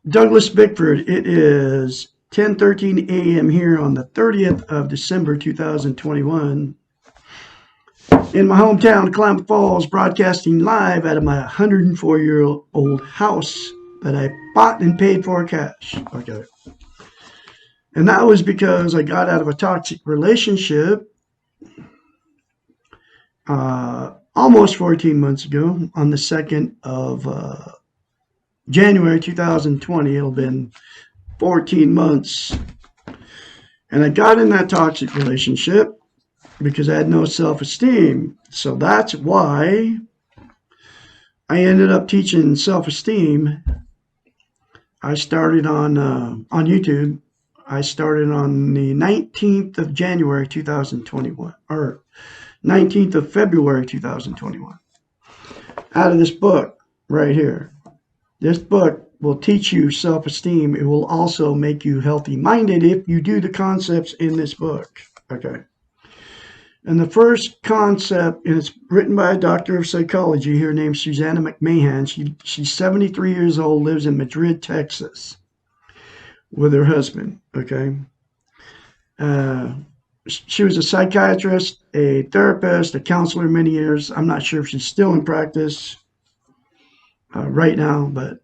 Douglas Bickford. It is 10:13 a.m. here on the 30th of December 2021 in my hometown, Klamath Falls, broadcasting live out of my 104-year-old house that I bought and paid for cash. Okay. And that was because I got out of a toxic relationship almost 14 months ago on the 2nd of January 2020. It'll been 14 months. And I got in that toxic relationship because I had no self-esteem. So that's why I ended up teaching self-esteem. I started on YouTube. I started on the 19th of January 2021, or 19th of February 2021, out of this book right here. This book will teach you self-esteem. It will also make you healthy-minded if you do the concepts in this book. Okay. And the first concept, and it's written by a doctor of psychology here named Susanna McMahon. She's 73 years old, lives in Madrid, Texas, with her husband. Okay. She was a psychiatrist, a therapist, a counselor many years. I'm not sure if she's still in practice right now, but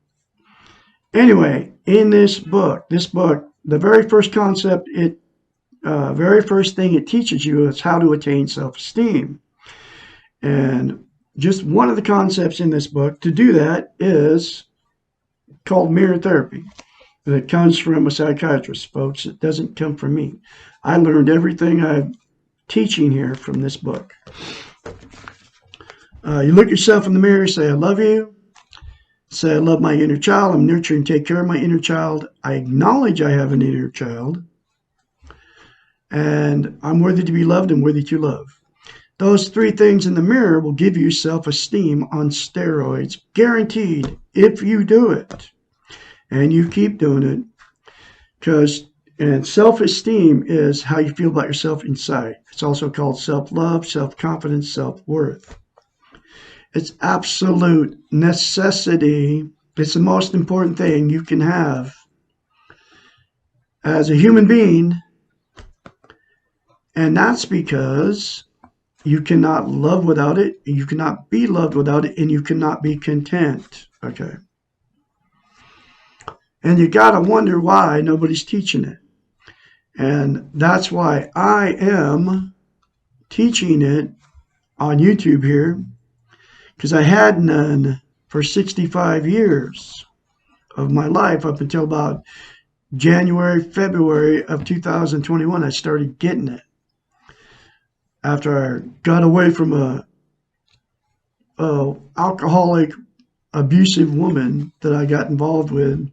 anyway, in this book, the very first concept, very first thing it teaches you is how to attain self-esteem. And just one of the concepts in this book to do that is called mirror therapy. And it comes from a psychiatrist, folks. It doesn't come from me. I learned everything I'm teaching here from this book. You look yourself in the mirror, say, I love you. Say, I love my inner child. I'm nurturing and take care of my inner child. I acknowledge I have an inner child. And I'm worthy to be loved and worthy to love. Those three things in the mirror will give you self-esteem on steroids, guaranteed, if you do it. And you keep doing it. And self-esteem is how you feel about yourself inside. It's also called self-love, self-confidence, self-worth. It's absolute necessity. It's the most important thing you can have as a human being. And that's because you cannot love without it, you cannot be loved without it, and you cannot be content. Okay. And you got to wonder why nobody's teaching it. And that's why I am teaching it on YouTube here, because I had none for 65 years of my life up until about January, February of 2021. I started getting it. After I got away from a alcoholic, abusive woman that I got involved with.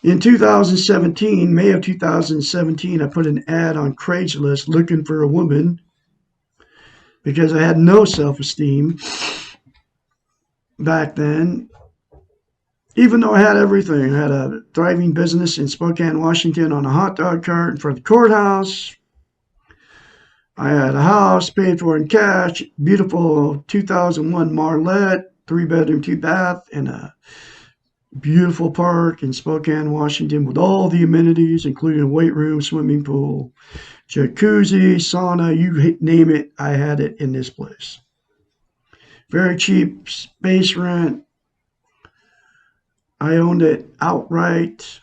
In 2017, May of 2017, I put an ad on Craigslist looking for a woman because I had no self-esteem back then. Even though I had everything. I had a thriving business in Spokane, Washington on a hot dog cart in front of the courthouse. I had a house paid for in cash, beautiful 2001 Marlette, 3-bedroom, 2-bath, and a beautiful park in Spokane, Washington with all the amenities, including a weight room, swimming pool, jacuzzi, sauna, you name it, I had it in this place. Very cheap space rent. I owned it outright.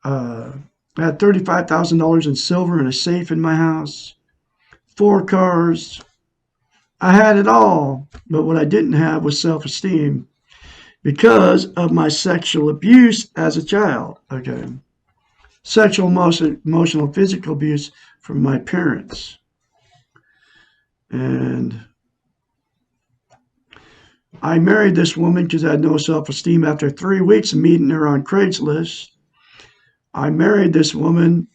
I had $35,000 in silver in a safe in my house. 4 cars. I had it all, but what I didn't have was self-esteem because of my sexual abuse as a child. Okay. Sexual, emotional, physical abuse from my parents. And I married this woman because I had no self-esteem after 3 weeks of meeting her on Craigslist. I married this woman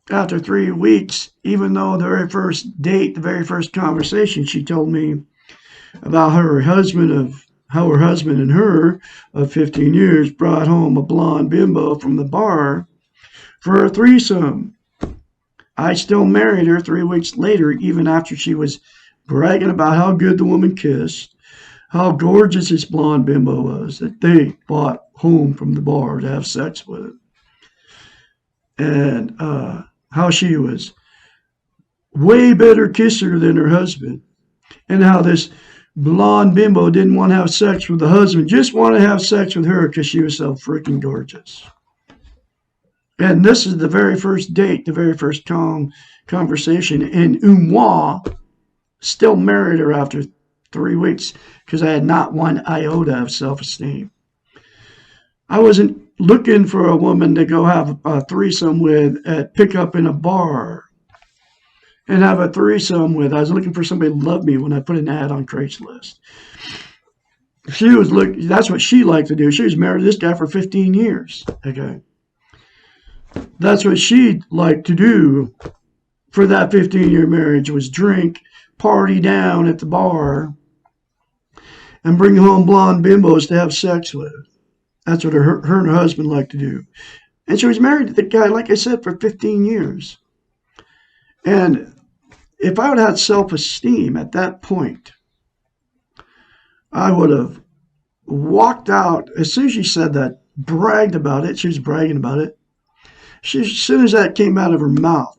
after 3 weeks, even though the very first date, the very first conversation, she told me about how her husband and her of 15 years brought home a blonde bimbo from the bar for a threesome. I still married her 3 weeks later, even after she was bragging about how good the woman kissed, how gorgeous this blonde bimbo was that they brought home from the bar to have sex with. And how she was way better kisser than her husband. And how this blonde bimbo didn't want to have sex with the husband, just wanted to have sex with her because she was so freaking gorgeous. And this is the very first date, the very first conversation. And Umwa still married her after 3 weeks because I had not one iota of self-esteem. I wasn't looking for a woman to go have a threesome with at pick up in a bar and have a threesome with. I was looking for somebody to love me when I put an ad on Craigslist. That's what she liked to do. She was married to this guy for 15 years. Okay. That's what she'd like to do for that 15-year marriage was drink, party down at the bar, and bring home blonde bimbos to have sex with. That's what her and her husband liked to do. And she was married to the guy, like I said, for 15 years. And if I would have had self-esteem at that point, I would have walked out as soon as she said that, bragged about it. She was bragging about it. As soon as that came out of her mouth,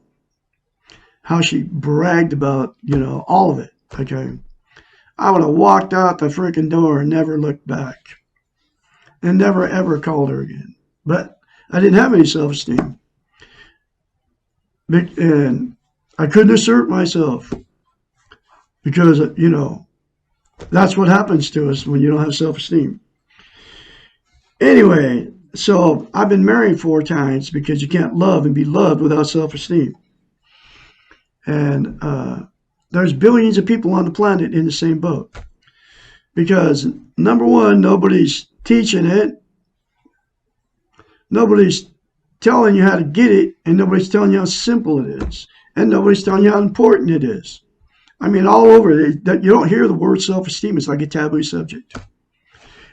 how she bragged about, all of it, okay, I would have walked out the freaking door and never looked back and never, ever called her again. But I didn't have any self-esteem. And I couldn't assert myself because, that's what happens to us when you don't have self-esteem. Anyway, so I've been married 4 times because you can't love and be loved without self-esteem. And there's billions of people on the planet in the same boat. Because, number one, nobody's teaching it. Nobody's telling you how to get it. And nobody's telling you how simple it is. And nobody's telling you how important it is. I mean, all over, you don't hear the word self-esteem. It's like a taboo subject.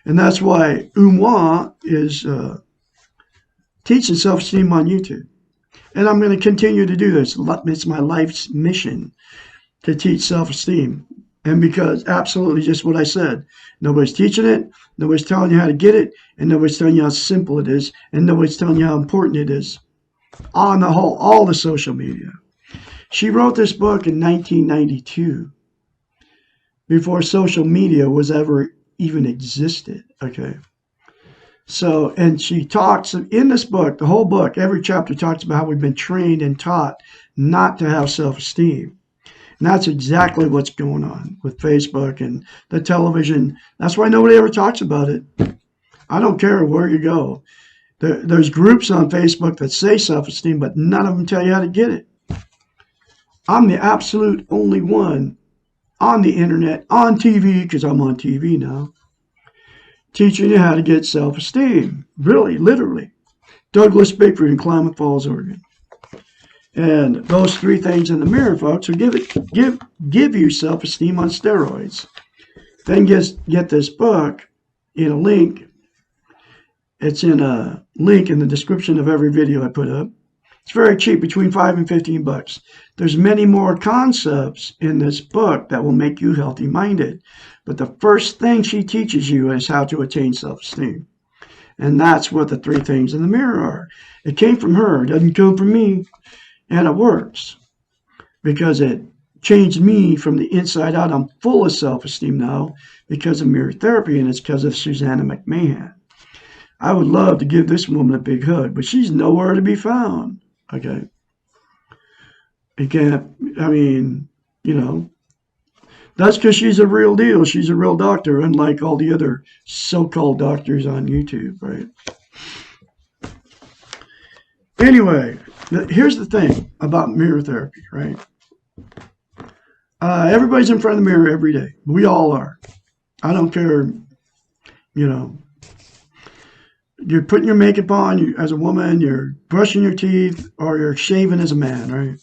And that's why Umwa is teaching self-esteem on YouTube. And I'm going to continue to do this. It's my life's mission to teach self-esteem. And because absolutely just what I said, nobody's teaching it, nobody's telling you how to get it, and nobody's telling you how simple it is, and nobody's telling you how important it is on the whole, all the social media. She wrote this book in 1992, before social media was ever even existed, okay? So, and she talks in this book, the whole book, every chapter talks about how we've been trained and taught not to have self-esteem. And that's exactly what's going on with Facebook and the television. That's why nobody ever talks about it. I don't care where you go. There's groups on Facebook that say self-esteem, but none of them tell you how to get it. I'm the absolute only one on the internet, on TV, because I'm on TV now, teaching you how to get self-esteem. Really, literally. Douglas Bickford in Klamath Falls, Oregon. And those 3 things in the mirror, folks, will give you self-esteem on steroids. Then get this book in a link. It's in a link in the description of every video I put up. It's very cheap, between $5 and $15. There's many more concepts in this book that will make you healthy-minded. But the first thing she teaches you is how to attain self-esteem. And that's what the 3 things in the mirror are. It came from her. It doesn't come from me. And it works because it changed me from the inside out. I'm full of self-esteem now because of mirror therapy, and it's because of Susanna McMahon. I would love to give this woman a big hug, but she's nowhere to be found. Okay. That's because she's a real deal. She's a real doctor, unlike all the other so-called doctors on YouTube, right? Anyway, here's the thing about mirror therapy, right? Everybody's in front of the mirror every day. We all are. I don't care, You're putting your makeup on as a woman, you're brushing your teeth, or you're shaving as a man, right?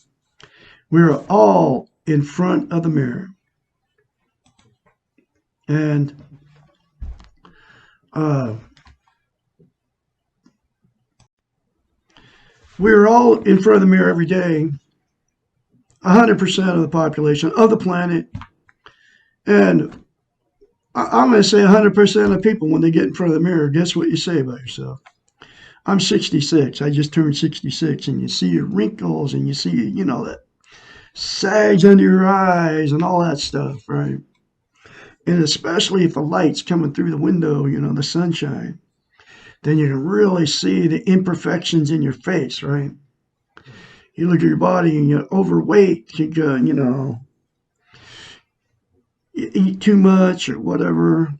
We're all in front of the mirror. And we're all in front of the mirror every day, 100% of the population of the planet. And I'm going to say 100% of people, when they get in front of the mirror, guess what you say about yourself? I'm 66. I just turned 66, and you see your wrinkles, and you see, that sags under your eyes and all that stuff, right? And especially if the light's coming through the window, the sunshine, then you can really see the imperfections in your face, right? You look at your body and you're overweight, you eat too much or whatever.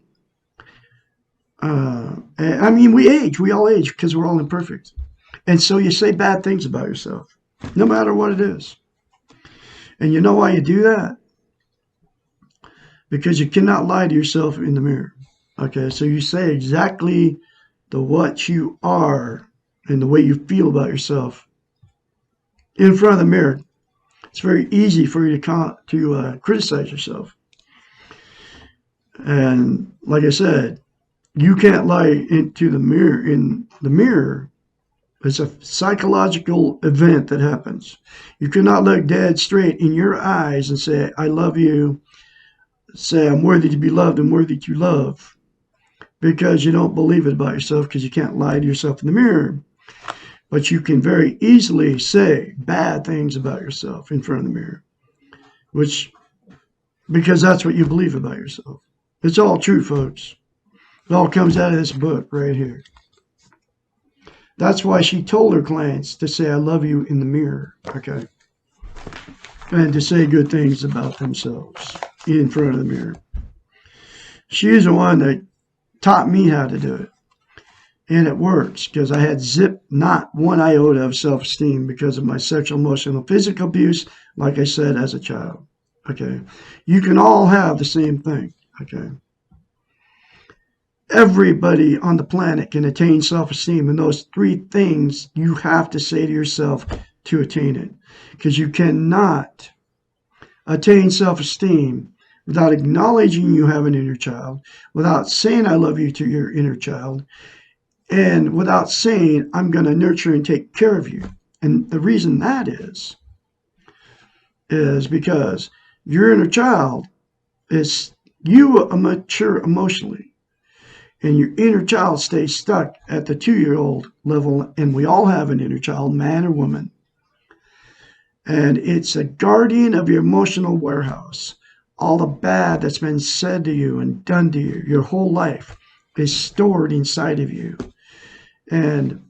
I mean, we all age because we're all imperfect. And so you say bad things about yourself, no matter what it is. And you know why you do that? Because you cannot lie to yourself in the mirror. Okay, so you say exactly what you are and the way you feel about yourself in front of the mirror. It's very easy for you to criticize yourself. And like I said, you can't lie into the mirror. In the mirror, it's a psychological event that happens. You cannot look dead straight in your eyes and say, I love you. Say, I'm worthy to be loved and worthy to love. Because you don't believe it about yourself, because you can't lie to yourself in the mirror. But you can very easily say bad things about yourself in front of the mirror. Because that's what you believe about yourself. It's all true, folks. It all comes out of this book right here. That's why she told her clients to say, I love you in the mirror, okay? And to say good things about themselves in front of the mirror. She's the one that taught me how to do it. And it works, because I had not one iota of self-esteem because of my sexual, emotional, physical abuse, like I said, as a child, okay? You can all have the same thing, okay? Everybody on the planet can attain self-esteem, and those three things you have to say to yourself to attain it. Because you cannot attain self-esteem without acknowledging you have an inner child, without saying I love you to your inner child, and without saying I'm going to nurture and take care of you. And the reason that is because your inner child is you are mature emotionally. And your inner child stays stuck at the 2-year-old level, and we all have an inner child, man or woman. And it's a guardian of your emotional warehouse. All the bad that's been said to you and done to you your whole life is stored inside of you. And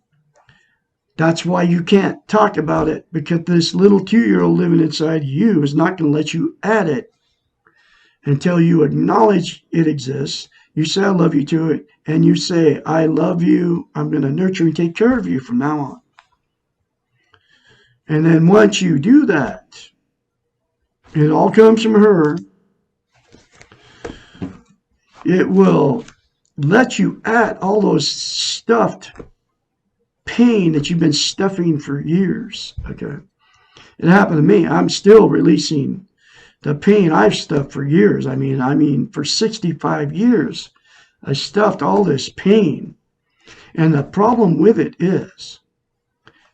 that's why you can't talk about it, because this little 2-year-old living inside you is not going to let you at it until you acknowledge it exists. You say, I love you to it, and you say, I love you. I'm going to nurture and take care of you from now on. And then once you do that, it all comes from her. It will let you at all those stuffed pain that you've been stuffing for years. Okay. It happened to me. I'm still releasing the pain I've stuffed for years. I mean, for 65 years, I stuffed all this pain. And the problem with it is,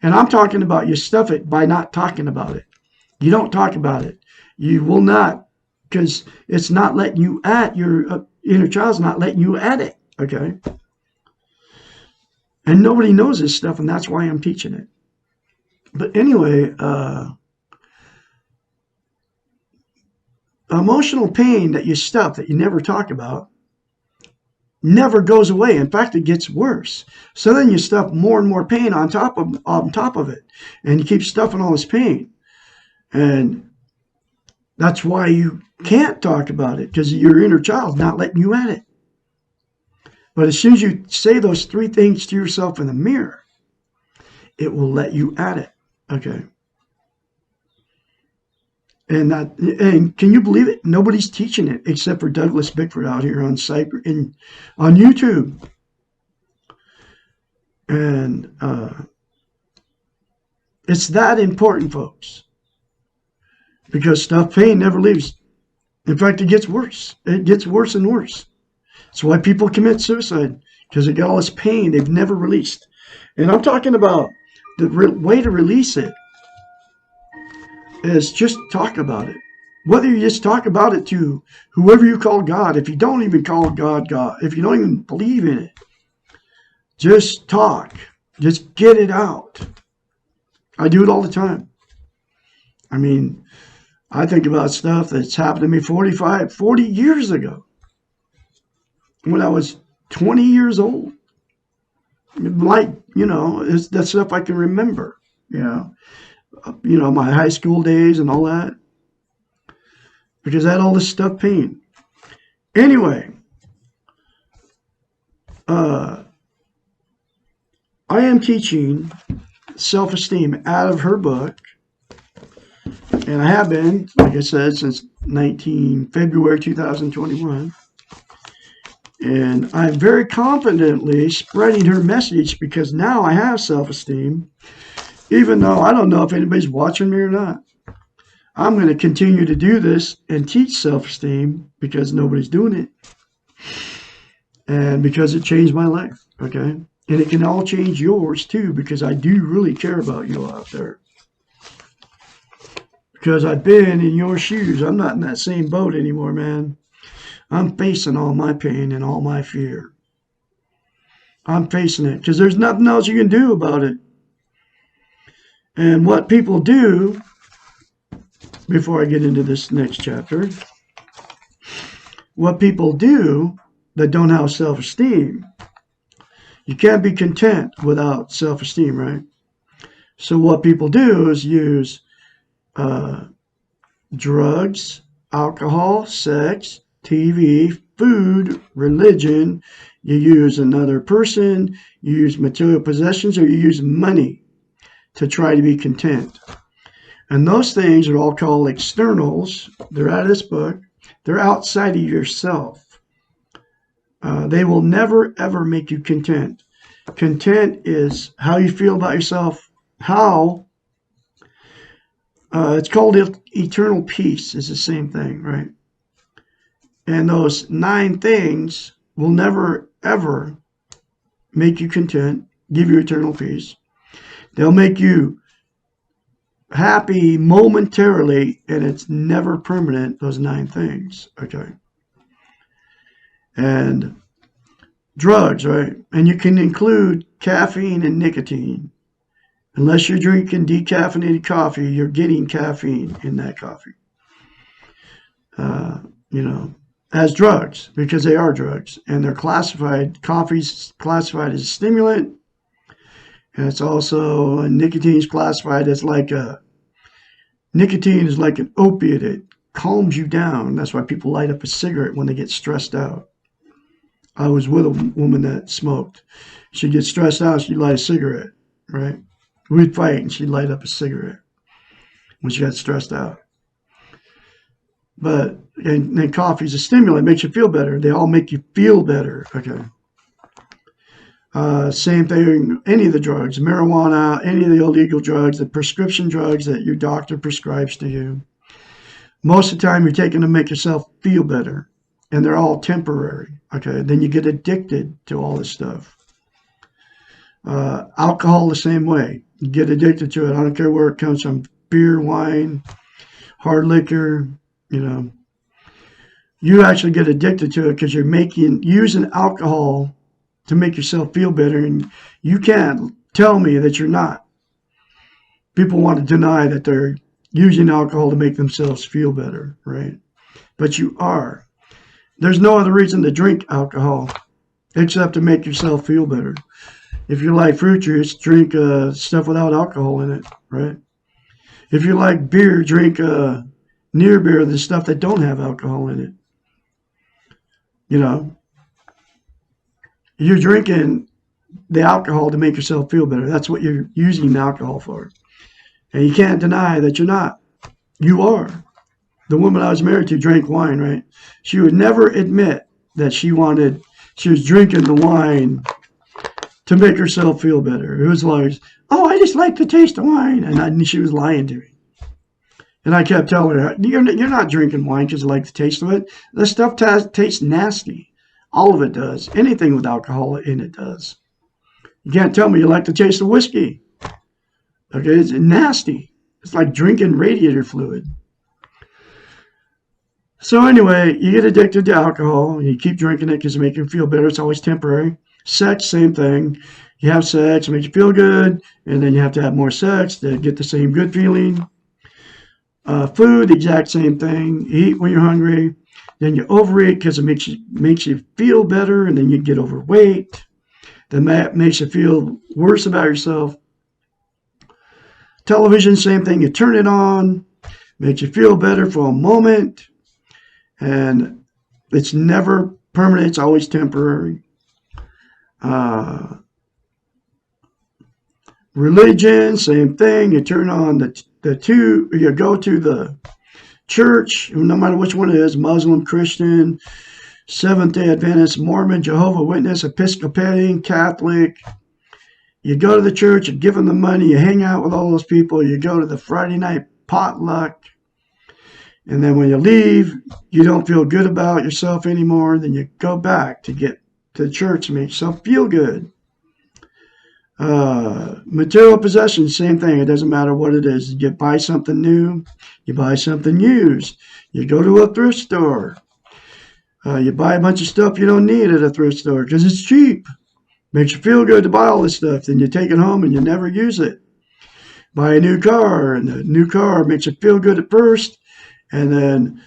and I'm talking about you stuff it by not talking about it. You don't talk about it. You will not, because it's not letting you at, your inner child's not letting you at it. Okay. And nobody knows this stuff, and that's why I'm teaching it. But anyway, emotional pain that you stuff, that you never talk about, never goes away. In fact, it gets worse. So then you stuff more and more pain on top of it, and you keep stuffing all this pain. And that's why you can't talk about it, because your inner child's not letting you at it. But as soon as you say those three things to yourself in the mirror, it will let you at it. Okay. And can you believe it? Nobody's teaching it except for Douglas Bickford out here on YouTube. And it's that important, folks, because stuff pain never leaves. In fact, it gets worse. It gets worse and worse. That's why people commit suicide, because they got all this pain they've never released. And I'm talking about the way to release it is just talk about it. Whether you just talk about it to whoever you call God, if you don't even call God God, if you don't even believe in it, just talk. Just get it out. I do it all the time. I mean, I think about stuff that's happened to me 40 years ago when I was 20 years old. Like, it's that stuff I can remember, my high school days and all that, because I had all this stuff pain. Anyway, I am teaching self-esteem out of her book, and I have been, like I said, since February 2021. And I'm very confidently spreading her message because now I have self-esteem, even though I don't know if anybody's watching me or not. I'm going to continue to do this and teach self-esteem because nobody's doing it. And because it changed my life, okay? And it can all change yours too, because I do really care about you out there. Because I've been in your shoes. I'm not in that same boat anymore, man. I'm facing all my pain and all my fear. I'm facing it because there's nothing else you can do about it. And what people do, before I get into this next chapter, what people do that don't have self-esteem, you can't be content without self-esteem, right? So what people do is use drugs, alcohol, sex, TV, food, religion. You use another person, you use material possessions, or you use money to try to be content. And those things are all called externals. They're out of this book. They're outside of yourself. They will never, ever make you content. Content is how you feel about yourself, it's called eternal peace. It's the same thing, right? And those 9 things will never, ever make you content, give you eternal peace. They'll make you happy momentarily, and it's never permanent, those 9 things, okay? And drugs, right? And you can include caffeine and nicotine. Unless you're drinking decaffeinated coffee, you're getting caffeine in that coffee. As drugs, because they are drugs. And they're classified, coffee's classified as a stimulant. And it's also, nicotine is classified as nicotine is like an opiate. It calms you down. That's why people light up a cigarette when they get stressed out. I was with a woman that smoked. She'd get stressed out, she'd light a cigarette, right? We'd fight and she'd light up a cigarette when she got stressed out. But, and then coffee's a stimulant, makes you feel better. They all make you feel better, okay? Same thing, any of the drugs, marijuana, any of the illegal drugs, the prescription drugs that your doctor prescribes to you. Most of the time you're taking to make yourself feel better, and they're all temporary, okay? Then you get addicted to all this stuff. Alcohol the same way. You get addicted to it. I don't care where it comes from. Beer, wine, hard liquor, You actually get addicted to it because you're using alcohol to make yourself feel better, and you can't tell me that you're not. People want to deny that they're using alcohol to make themselves feel better, right? But you are. There's no other reason to drink alcohol except to make yourself feel better. If you like fruit juice, drink stuff without alcohol in it, right? If you like beer, drink near beer, the stuff that don't have alcohol in it. You're drinking the alcohol to make yourself feel better. That's what you're using alcohol for. And you can't deny that you're not. You are. The woman I was married to drank wine, right? She would never admit that she was drinking the wine to make herself feel better. It was like, oh, I just like the taste of wine. And she was lying to me. And I kept telling her, you're not drinking wine because you like the taste of it. The stuff tastes nasty. All of it does. Anything with alcohol in it does. You can't tell me you like the taste of whiskey. Okay, it's nasty. It's like drinking radiator fluid. So anyway, you get addicted to alcohol, and you keep drinking it because it makes you feel better. It's always temporary. Sex, same thing. You have sex, it makes you feel good, and then you have to have more sex to get the same good feeling. Food, exact same thing. You eat when you're hungry, then you overeat because it makes you feel better, and then you get overweight. Then that makes you feel worse about yourself. Television, same thing. You turn it on, makes you feel better for a moment, and it's never permanent. It's always temporary. Uh, Religion, same thing. You turn on you go to the church, no matter which one it is, Muslim, Christian, Seventh-day Adventist, Mormon, Jehovah's Witness, Episcopalian, Catholic. You go to the church, you give them the money, you hang out with all those people, you go to the Friday night potluck, and then when you leave, you don't feel good about yourself anymore, then you go back to get to the church to make yourself feel good. Material possessions, same thing. It doesn't matter what it is. You buy something new, you buy something used. You go to a thrift store. You buy a bunch of stuff you don't need at a thrift store because it's cheap. Makes you feel good to buy all this stuff. Then you take it home and you never use it. Buy a new car, and the new car makes you feel good at first, and then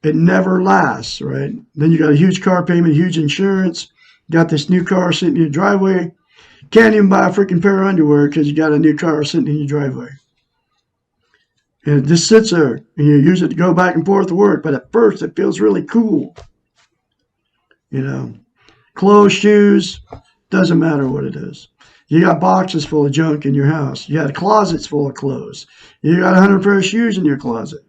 it never lasts, right? Then you got a huge car payment, huge insurance. Got this new car sitting in your driveway. Can't even buy a freaking pair of underwear because you got a new car sitting in your driveway. And it just sits there, and you use it to go back and forth to work. But at first, it feels really cool. You know, clothes, shoes, doesn't matter what it is. You got boxes full of junk in your house. You got closets full of clothes. You got 100 pair of shoes in your closet.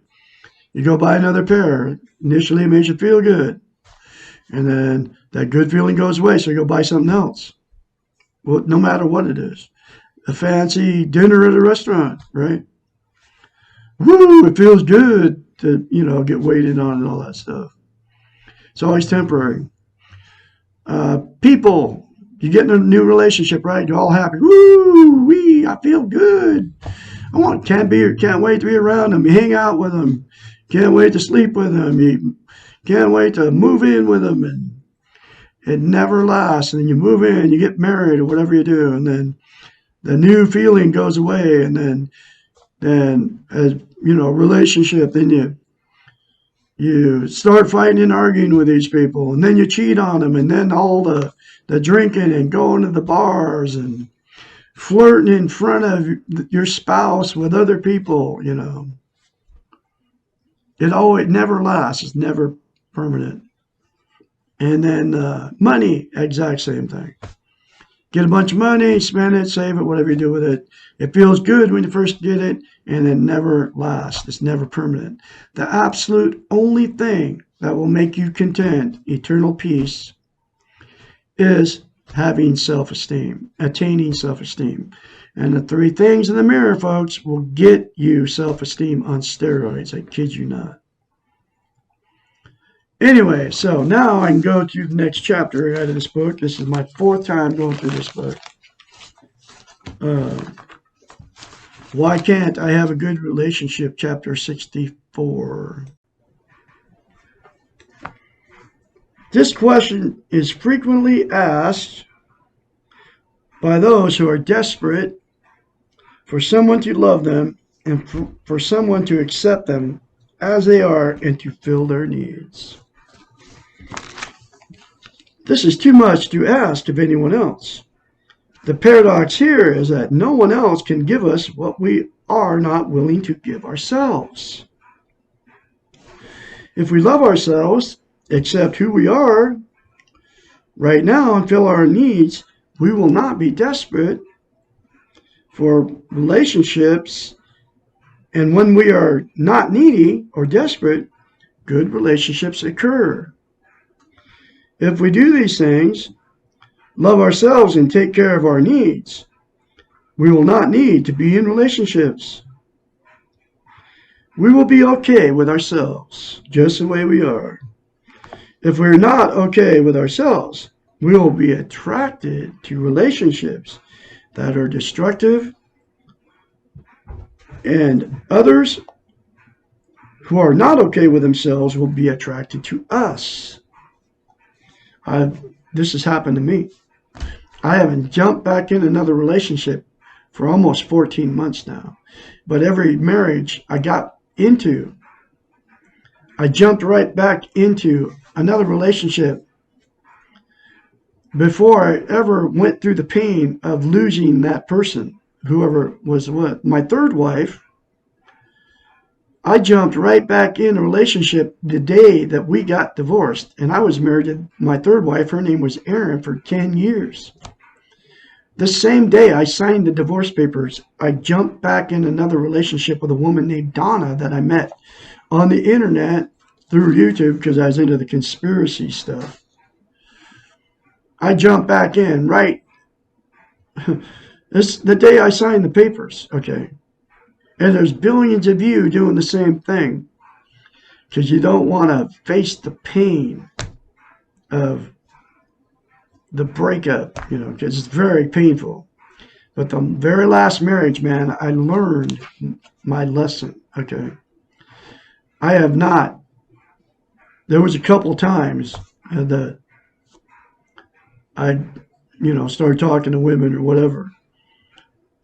You go buy another pair. Initially, it makes you feel good. And then that good feeling goes away, so you go buy something else. Well, no matter what it is. A fancy dinner at a restaurant, right? Woo, it feels good to, get waited on and all that stuff. It's always temporary. People, you get in a new relationship, right? You're all happy. Woo, wee, I feel good. Can't wait to be around them. You hang out with them. Can't wait to sleep with them. You can't wait to move in with them. And it never lasts. And then you move in, you get married or whatever you do. And then the new feeling goes away. And then as, relationship, then you start fighting and arguing with these people. And then you cheat on them. And then all the drinking and going to the bars and flirting in front of your spouse with other people, It never lasts. It's never permanent. And then money, exact same thing. Get a bunch of money, spend it, save it, whatever you do with it. It feels good when you first get it, and it never lasts. It's never permanent. The absolute only thing that will make you content, eternal peace, is having self-esteem, attaining self-esteem. And the three things in the mirror, folks, will get you self-esteem on steroids. I kid you not. Anyway, so now I can go to the next chapter out of this book. This is my fourth time going through this book. Why can't I have a good relationship? Chapter 64. This question is frequently asked by those who are desperate for someone to love them and for someone to accept them as they are and to fill their needs. This is too much to ask of anyone else. The paradox here is that no one else can give us what we are not willing to give ourselves. If we love ourselves, accept who we are right now, and fill our needs, we will not be desperate for relationships. And when we are not needy or desperate, good relationships occur. If we do these things, love ourselves and take care of our needs, we will not need to be in relationships. We will be okay with ourselves, just the way we are. If we're not okay with ourselves, we will be attracted to relationships that are destructive and others who are not okay with themselves will be attracted to us. This has happened to me. I haven't jumped back in another relationship for almost 14 months now. But every marriage I got into, I jumped right back into another relationship before I ever went through the pain of losing that person, whoever was what. My third wife, I jumped right back in a relationship the day that we got divorced. And I was married to my third wife. Her name was Erin for 10 years. The same day I signed the divorce papers, I jumped back in another relationship with a woman named Donna that I met on the internet through YouTube because I was into the conspiracy stuff. I jumped back in right this the day I signed the papers, okay? And there's billions of you doing the same thing because you don't want to face the pain of the breakup, because it's very painful. But the very last marriage, man, I learned my lesson, okay? I have not. There was a couple times that I, started talking to women or whatever.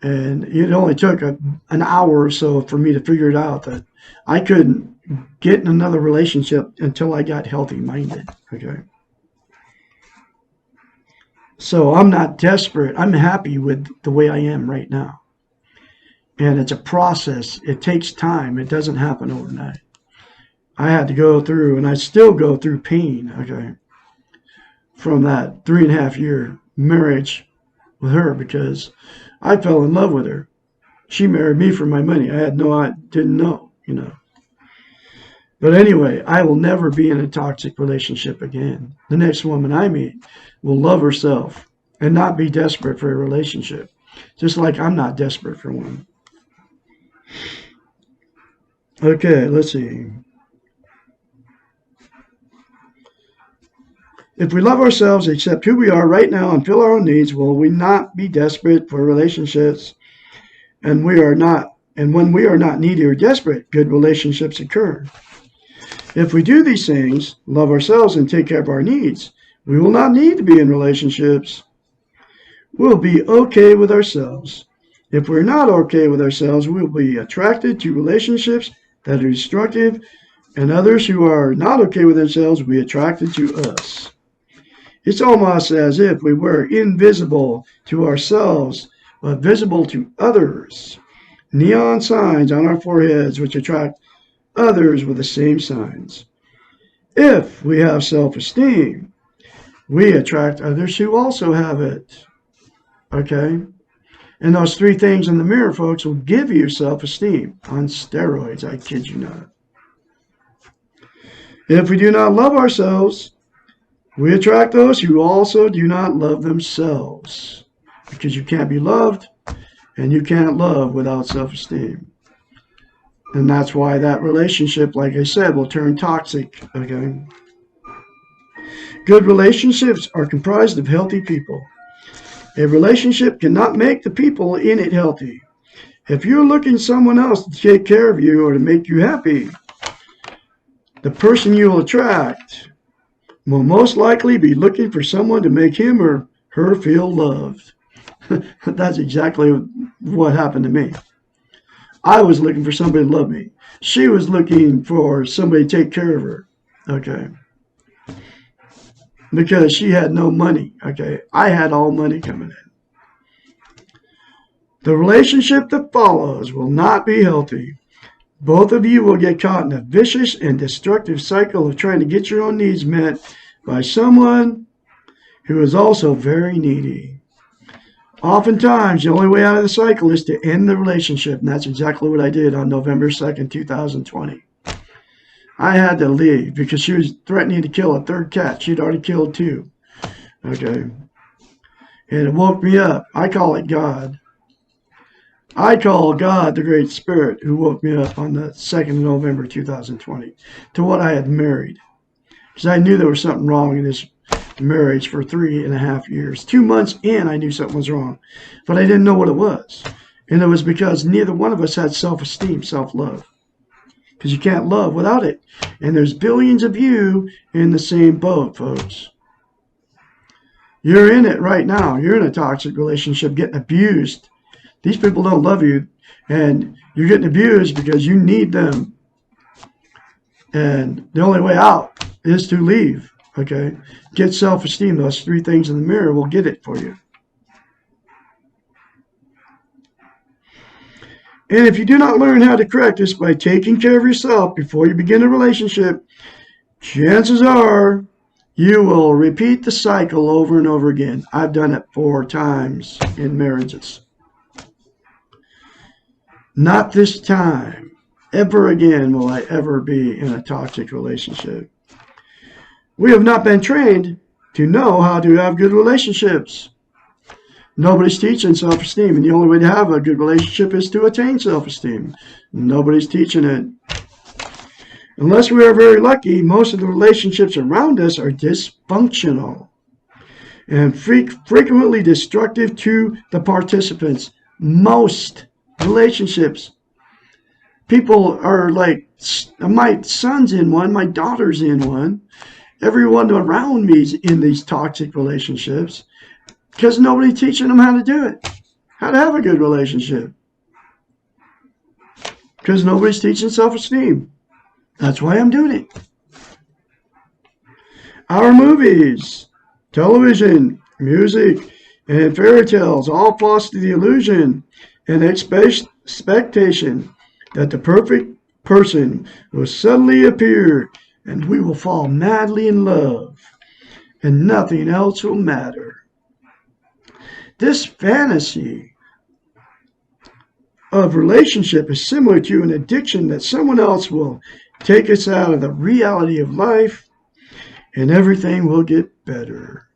And it only took an hour or so for me to figure it out that I couldn't get in another relationship until I got healthy-minded, okay? So I'm not desperate. I'm happy with the way I am right now. And it's a process. It takes time. It doesn't happen overnight. I had to go through, and I still go through pain, okay, from that 3.5-year marriage with her because I fell in love with her. She married me for my money. I didn't know. But anyway, I will never be in a toxic relationship again. The next woman I meet will love herself and not be desperate for a relationship, just like I'm not desperate for one. Okay, let's see. If we love ourselves, accept who we are right now, and fill our own needs, will we not be desperate for relationships? And when we are not needy or desperate, good relationships occur. If we do these things, love ourselves and take care of our needs, we will not need to be in relationships. We'll be okay with ourselves. If we're not okay with ourselves, we'll be attracted to relationships that are destructive, and others who are not okay with themselves will be attracted to us. It's almost as if we were invisible to ourselves, but visible to others. Neon signs on our foreheads which attract others with the same signs. If we have self-esteem, we attract others who also have it. Okay? And those 3 things in the mirror, folks, will give you self-esteem on steroids. I kid you not. If we do not love ourselves, we attract those who also do not love themselves. Because you can't be loved, and you can't love without self-esteem. And that's why that relationship, like I said, will turn toxic, okay? Good relationships are comprised of healthy people. A relationship cannot make the people in it healthy. If you're looking someone else to take care of you or to make you happy, the person you will attract will most likely be looking for someone to make him or her feel loved. That's exactly what happened to me. I was looking for somebody to love me. She was looking for somebody to take care of her, okay? Because she had no money, okay? I had all money coming in. The relationship that follows will not be healthy. Both of you will get caught in a vicious and destructive cycle of trying to get your own needs met by someone who is also very needy. Oftentimes, the only way out of the cycle is to end the relationship, and that's exactly what I did on November 2nd, 2020. I had to leave because she was threatening to kill a 3rd cat. She'd already killed 2. Okay. And it woke me up. I call it God. I call God the Great Spirit who woke me up on the 2nd of November 2020 to what I had married. Because I knew there was something wrong in this marriage for 3.5 years. 2 months in, I knew something was wrong. But I didn't know what it was. And it was because neither one of us had self-esteem, self-love. because you can't love without it. And there's billions of you in the same boat, folks. You're in it right now. You're in a toxic relationship, getting abused. These people don't love you, and you're getting abused because you need them. And the only way out is to leave, okay? Get self-esteem. Those 3 things in the mirror will get it for you. And if you do not learn how to correct this by taking care of yourself before you begin a relationship, chances are you will repeat the cycle over and over again. I've done it 4 times in marriages. Not this time. Ever again will I ever be in a toxic relationship. We have not been trained to know how to have good relationships. Nobody's teaching self-esteem, and the only way to have a good relationship is to attain self-esteem. Nobody's teaching it. Unless we are very lucky, most of the relationships around us are dysfunctional and frequently destructive to the participants. Most relationships. People are like, my son's in one, my daughter's in one. Everyone around me is in these toxic relationships. Because nobody's teaching them how to do it. How to have a good relationship. Because nobody's teaching self-esteem. That's why I'm doing it. Our movies, television, music, and fairy tales all foster the illusion and expectation that the perfect person will suddenly appear and we will fall madly in love and nothing else will matter. This fantasy of relationship is similar to an addiction that someone else will take us out of the reality of life and everything will get better.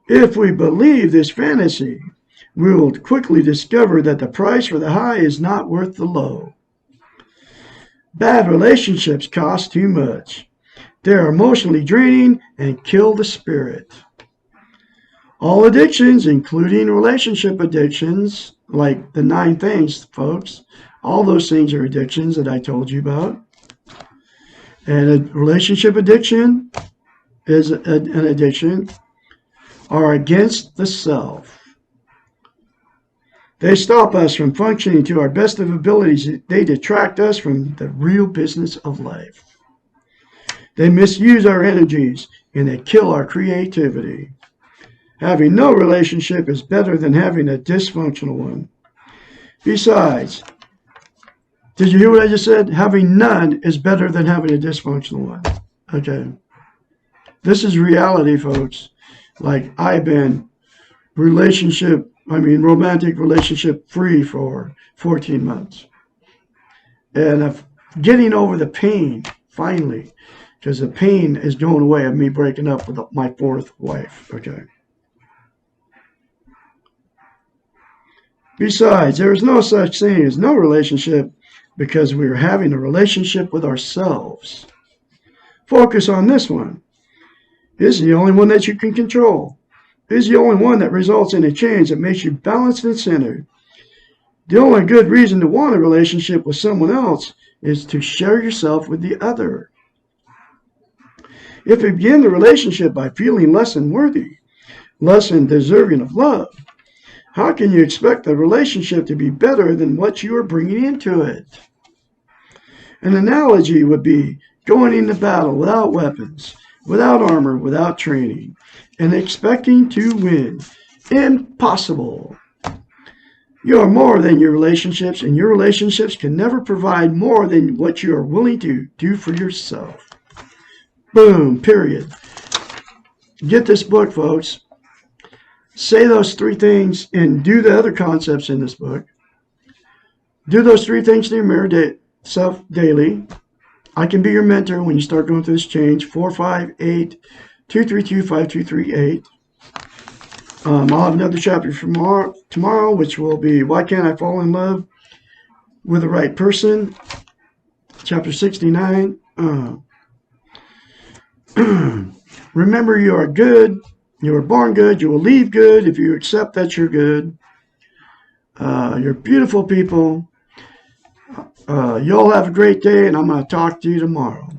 If we believe this fantasy, we will quickly discover that the price for the high is not worth the low. Bad relationships cost too much. They are emotionally draining and kill the spirit. All addictions, including relationship addictions, like the 9 things, folks, all those things are addictions that I told you about. And a relationship addiction is an addiction, are against the self. They stop us from functioning to our best of abilities. They detract us from the real business of life. They misuse our energies and they kill our creativity. Having no relationship is better than having a dysfunctional one. Besides, did you hear what I just said? Having none is better than having a dysfunctional one. Okay. This is reality, folks. Like, I've been romantic relationship free for 14 months. And I'm getting over the pain, finally, because the pain is going away of me breaking up with my 4th wife. Okay. Besides, there is no such thing as no relationship because we are having a relationship with ourselves. Focus on this one. This is the only one that you can control. This is the only one that results in a change that makes you balanced and centered. The only good reason to want a relationship with someone else is to share yourself with the other. If you begin the relationship by feeling less than worthy, less than deserving of love, how can you expect the relationship to be better than what you are bringing into it? An analogy would be going into battle without weapons, without armor, without training, and expecting to win. Impossible. You are more than your relationships, and your relationships can never provide more than what you are willing to do for yourself. Boom, period. Get this book, folks. Say those 3 things and do the other concepts in this book. Do those 3 things to your mirror self daily. I can be your mentor when you start going through this change. 458-232-5238. I'll have another chapter tomorrow, which will be Why Can't I Fall in Love with the Right Person? Chapter 69. Remember, you are good. You were born good. You will leave good if you accept that you're good. You're beautiful people. Y'all have a great day, and I'm going to talk to you tomorrow.